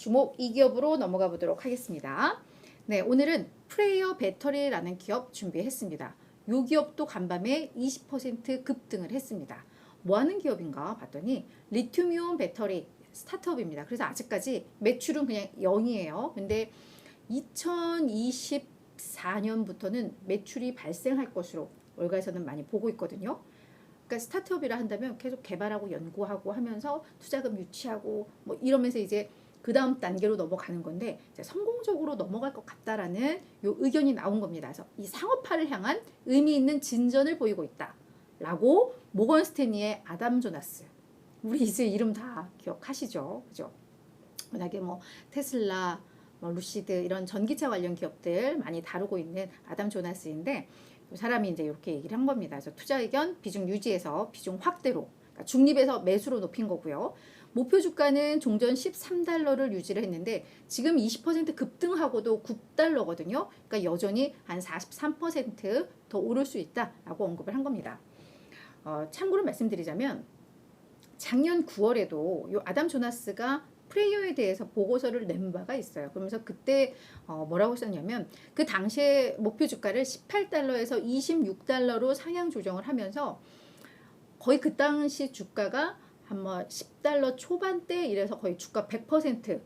주목 2기업으로 넘어가 보도록 하겠습니다. 네, 오늘은 프레이어 배터리라는 기업 준비했습니다. 이 기업도 간밤에 20% 급등을 했습니다. 뭐 하는 기업인가 봤더니 리튬이온 배터리 스타트업입니다. 그래서 아직까지 매출은 그냥 0이에요. 근데 2024년부터는 매출이 발생할 것으로 월가에서는 많이 보고 있거든요. 그러니까 스타트업이라 한다면 계속 개발하고 연구하고 하면서 투자금 유치하고 뭐 이러면서 이제 그 다음 단계로 넘어가는 건데 성공적으로 넘어갈 것 같다라는 요 의견이 나온 겁니다. 그래서 이 상업화를 향한 의미 있는 진전을 보이고 있다라고 모건 스탠리의 아담 조나스, 우리 이제 이름 다 기억하시죠, 그죠? 워낙에 뭐 테슬라, 뭐 루시드 이런 전기차 관련 기업들 많이 다루고 있는 아담 조나스인데 그 사람이 이제 이렇게 얘기를 한 겁니다. 그래서 투자 의견 비중 유지해서 비중 확대로, 그러니까 중립에서 매수로 높인 거고요. 목표 주가는 종전 13달러를 유지를 했는데 지금 20% 급등하고도 9달러거든요. 그러니까 여전히 한 43% 더 오를 수 있다라고 언급을 한 겁니다. 참고로 말씀드리자면 작년 9월에도 요 아담 조나스가 프레이어에 대해서 보고서를 낸 바가 있어요. 그러면서 그때 뭐라고 썼냐면 그 당시에 목표 주가를 18달러에서 26달러로 상향 조정을 하면서 거의 그 당시 주가가 한 10달러 초반대 이래서 거의 주가 100%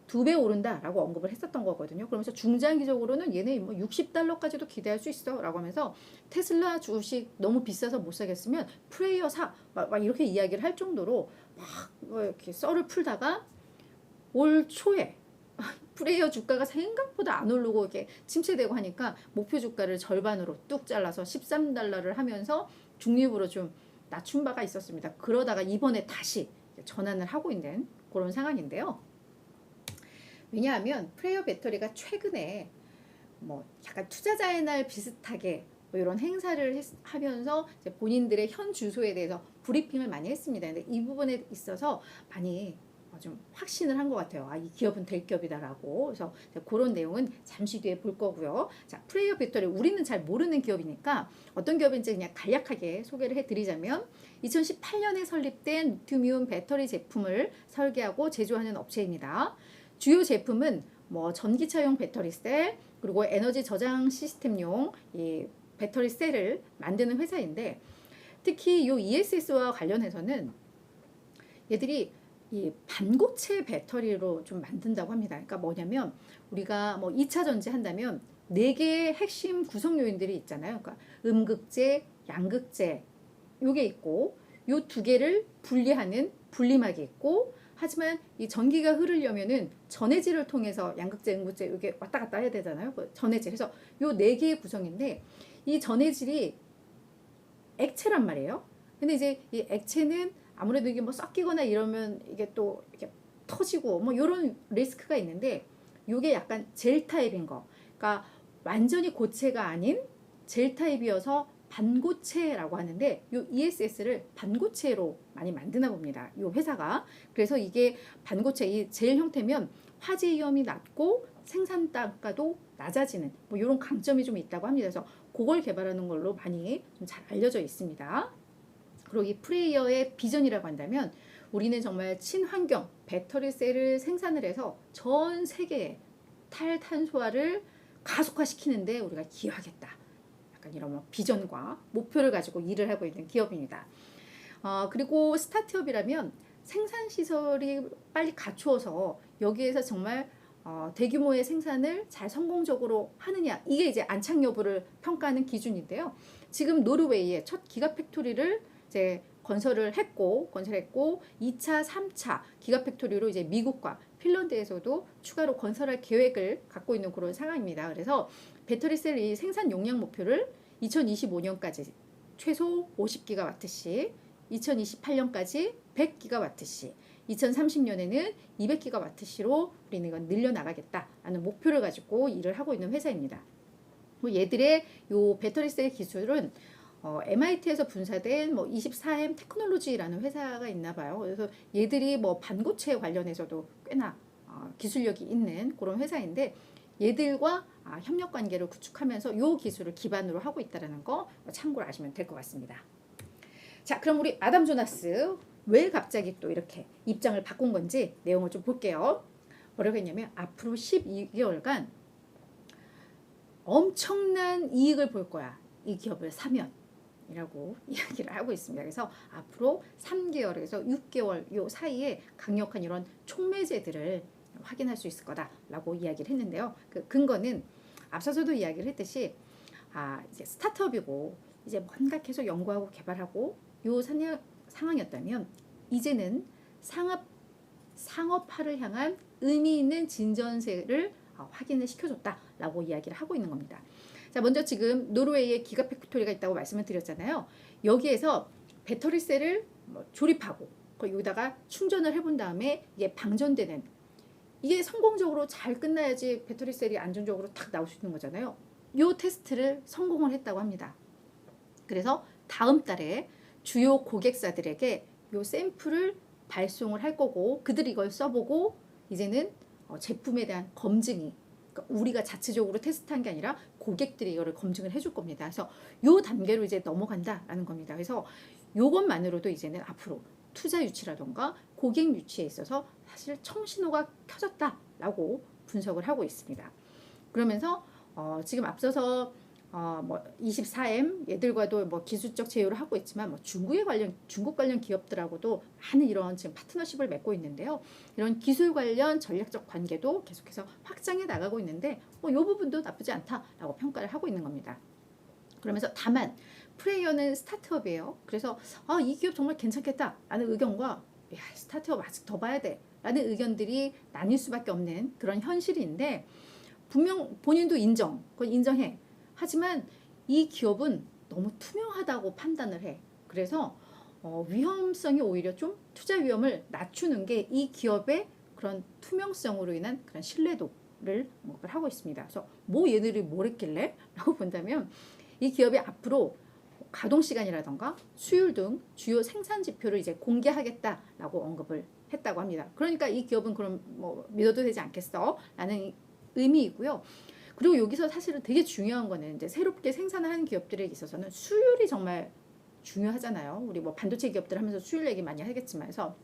2배 오른다라고 언급을 했었던 거거든요. 그러면서 중장기적으로는 얘네 뭐 60달러까지도 기대할 수 있어 라고 하면서 테슬라 주식 너무 비싸서 못 사겠으면 프레이어 사 막 이렇게 이야기를 할 정도로 막 이렇게 썰을 풀다가 올 초에 프레이어 주가가 생각보다 안 오르고 이렇게 침체되고 하니까 목표 주가를 절반으로 뚝 잘라서 13달러를 하면서 중립으로 좀 낮춘 바가 있었습니다. 그러다가 이번에 다시 전환을 하고 있는 그런 상황인데요. 왜냐하면 프레이어 배터리가 최근에 뭐 약간 투자자의 날 비슷하게 뭐 이런 행사를 하면서 이제 본인들의 현 주소에 대해서 브리핑을 많이 했습니다. 근데 이 부분에 있어서 많이 좀 확신을 한 것 같아요. 아, 이 기업은 될 기업이다라고. 그래서 그런 내용은 잠시 뒤에 볼 거고요. 자, 프레이어 배터리 우리는 잘 모르는 기업이니까 어떤 기업인지 그냥 간략하게 소개를 해드리자면 2018년에 설립된 리튬이온 배터리 제품을 설계하고 제조하는 업체입니다. 주요 제품은 뭐 전기차용 배터리 셀 그리고 에너지 저장 시스템용 이 배터리 셀을 만드는 회사인데 특히 이 ESS와 관련해서는 얘들이 이 반고체 배터리로 좀 만든다고 합니다. 그러니까 뭐냐면 우리가 뭐 2차 전지 한다면 4개의 핵심 구성 요인들이 있잖아요. 그러니까 음극재, 양극재 요게 있고 요 2개를 분리하는 분리막이 있고 하지만 이 전기가 흐르려면은 전해질을 통해서 양극재, 음극재 이게 왔다 갔다 해야 되잖아요. 그 전해질. 그래서 요 4개의 구성인데 이 전해질이 액체란 말이에요. 근데 이제 이 액체는 아무래도 이게 뭐 섞이거나 이러면 이게 또 이렇게 터지고 뭐 이런 리스크가 있는데 요게 약간 젤 타입인 거. 그러니까 완전히 고체가 아닌 젤 타입이어서 반고체라고 하는데 요 ESS를 반고체로 많이 만드나 봅니다. 요 회사가. 그래서 이게 반고체 이 젤 형태면 화재 위험이 낮고 생산 단가도 낮아지는 뭐 이런 강점이 좀 있다고 합니다. 그래서 그걸 개발하는 걸로 많이 좀 잘 알려져 있습니다. 그리고 이 프레이어의 비전이라고 한다면 우리는 정말 친환경 배터리 셀을 생산을 해서 전 세계의 탈탄소화를 가속화시키는데 우리가 기여하겠다. 약간 이런 뭐 비전과 목표를 가지고 일을 하고 있는 기업입니다. 그리고 스타트업이라면 생산 시설이 빨리 갖추어서 여기에서 정말 대규모의 생산을 잘 성공적으로 하느냐 이게 이제 안착 여부를 평가하는 기준인데요. 지금 노르웨이의 첫 기가팩토리를 이제 건설했고 2차, 3차 기가팩토리로 이제 미국과 핀란드에서도 추가로 건설할 계획을 갖고 있는 그런 상황입니다. 그래서 배터리셀 이 생산 용량 목표를 2025년까지 최소 50기가와트씩, 2028년까지 100기가와트씩, 2030년에는 200기가와트시로 우리는 이건 늘려나가겠다라는 목표를 가지고 일을 하고 있는 회사입니다. 얘들의 요 배터리셀 기술은 MIT에서 분사된 뭐 24M 테크놀로지라는 회사가 있나 봐요. 그래서 얘들이 뭐 반고체 관련해서도 꽤나 기술력이 있는 그런 회사인데 얘들과 협력 관계를 구축하면서 요 기술을 기반으로 하고 있다는 거 참고로 아시면 될 것 같습니다. 자, 그럼 우리 아담 조나스 왜 갑자기 또 이렇게 입장을 바꾼 건지 내용을 좀 볼게요. 뭐라고 했냐면 앞으로 12개월간 엄청난 이익을 볼 거야. 이 기업을 사면. 이라고 이야기를 하고 있습니다. 그래서 앞으로 3개월에서 6개월 요 사이에 강력한 이런 촉매제들을 확인할 수 있을 거다라고 이야기를 했는데요. 그 근거는 앞서서도 이야기를 했듯이 이제 스타트업이고 이제 뭔가 계속 연구하고 개발하고 요 상황이었다면 이제는 상업화를 향한 의미 있는 진전세를 확인을 시켜줬다라고 이야기를 하고 있는 겁니다. 자, 먼저 지금 노르웨이에 기가 팩토리가 있다고 말씀을 드렸잖아요. 여기에서 배터리셀을 조립하고 여기다가 충전을 해본 다음에 이게 방전되는, 이게 성공적으로 잘 끝나야지 배터리셀이 안정적으로 탁 나올 수 있는 거잖아요. 이 테스트를 성공을 했다고 합니다. 그래서 다음 달에 주요 고객사들에게 이 샘플을 발송을 할 거고, 그들이 이걸 써보고 이제는 제품에 대한 검증이, 그러니까 우리가 자체적으로 테스트한 게 아니라 고객들이 이거를 검증을 해줄 겁니다. 그래서 요 단계로 이제 넘어간다라는 겁니다. 그래서 요것만으로도 이제는 앞으로 투자 유치라던가 고객 유치에 있어서 사실 청신호가 켜졌다라고 분석을 하고 있습니다. 그러면서 지금 앞서서 24M 얘들과도 기술적 제휴를 하고 있지만 중국 관련 기업들하고도 많은 이런 지금 파트너십을 맺고 있는데요. 이런 기술 관련 전략적 관계도 계속해서 확장해 나가고 있는데 이 부분도 나쁘지 않다라고 평가를 하고 있는 겁니다. 그러면서 다만 프레이어는 스타트업이에요. 그래서 이 기업 정말 괜찮겠다라는 의견과 스타트업 아직 더 봐야 돼라는 의견들이 나뉠 수밖에 없는 그런 현실인데, 분명 본인도 그건 인정해. 하지만 이 기업은 너무 투명하다고 판단을 해. 그래서 위험성이 오히려 좀 투자 위험을 낮추는 게 이 기업의 그런 투명성으로 인한 그런 신뢰도를 하고 있습니다. 그래서 얘들이 뭘 했길래? 라고 본다면 이 기업이 앞으로 가동 시간이라던가 수율 등 주요 생산 지표를 이제 공개하겠다라고 언급을 했다고 합니다. 그러니까 이 기업은 그럼 믿어도 되지 않겠어? 라는 의미이고요. 그리고 여기서 사실은 되게 중요한 거는 이제 새롭게 생산을 하는 기업들에 있어서는 수율이 정말 중요하잖아요. 우리 반도체 기업들 하면서 수율 얘기 많이 하겠지만, 그래서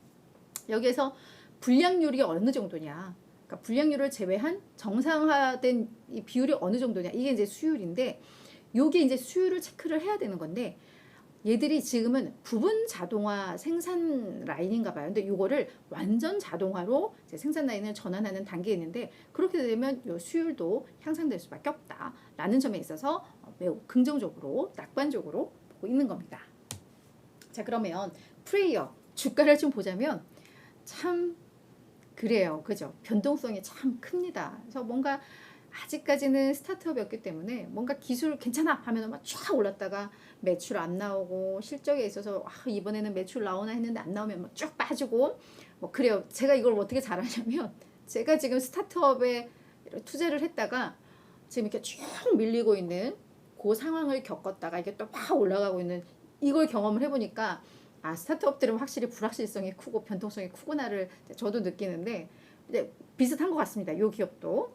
여기에서 불량률이 어느 정도냐, 그러니까 불량률을 제외한 정상화된 이 비율이 어느 정도냐, 이게 이제 수율인데, 요게 이제 수율을 체크를 해야 되는 건데, 얘들이 지금은 부분 자동화 생산 라인인가 봐요. 근데 이거를 완전 자동화로 이제 생산 라인을 전환하는 단계에 있는데, 그렇게 되면 이 수율도 향상될 수밖에 없다라는 점에 있어서 매우 긍정적으로, 낙관적으로 보고 있는 겁니다. 자, 그러면 프레이어 주가를 좀 보자면 참 그래요. 그죠? 변동성이 참 큽니다. 그래서 뭔가 아직까지는 스타트업이었기 때문에 뭔가 기술 괜찮아 하면 막 쫙 올랐다가 매출 안 나오고, 실적에 있어서 이번에는 매출 나오나 했는데 안 나오면 막 쭉 빠지고 그래요. 제가 이걸 어떻게 잘하냐면, 제가 지금 스타트업에 투자를 했다가 지금 이렇게 쭉 밀리고 있는 그 상황을 겪었다가 이게 또 막 올라가고 있는 이걸 경험을 해보니까 스타트업들은 확실히 불확실성이 크고 변동성이 크구나를 저도 느끼는데, 이제 비슷한 것 같습니다. 이 기업도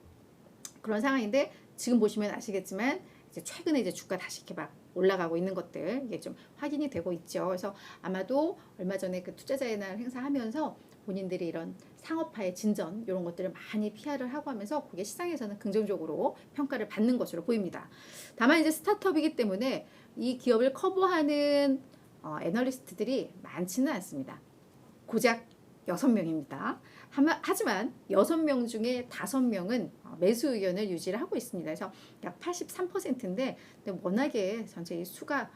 그런 상황인데, 지금 보시면 아시겠지만 이제 최근에 이제 주가 다시 이렇게 막 올라가고 있는 것들, 이게 좀 확인이 되고 있죠. 그래서 아마도 얼마 전에 그 투자자의 날 행사하면서 본인들이 이런 상업화의 진전 이런 것들을 많이 PR을 하고 하면서 그게 시장에서는 긍정적으로 평가를 받는 것으로 보입니다. 다만 이제 스타트업이기 때문에 이 기업을 커버하는 애널리스트들이 많지는 않습니다. 고작 6명입니다. 하지만 6명 중에 5명은 매수 의견을 유지를 하고 있습니다. 그래서 약 83%인데 워낙에 전체 수가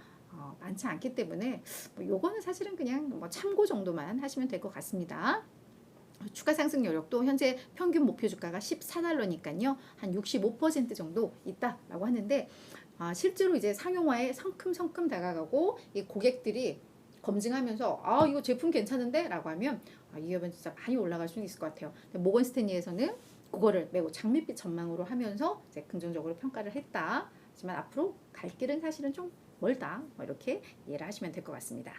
많지 않기 때문에 요거는 사실은 그냥 참고 정도만 하시면 될 것 같습니다. 추가 상승 여력도 현재 평균 목표 주가가 14달러니까요. 한 65% 정도 있다라고 하는데, 실제로 이제 상용화에 성큼성큼 다가가고 이 고객들이 검증하면서 이거 제품 괜찮은데? 라고 하면 이 기업은 진짜 많이 올라갈 수 있을 것 같아요. 모건 스탠리에서는 그거를 매우 장밋빛 전망으로 하면서 이제 긍정적으로 평가를 했다. 하지만 앞으로 갈 길은 사실은 좀 멀다. 이렇게 이해를 하시면 될 것 같습니다.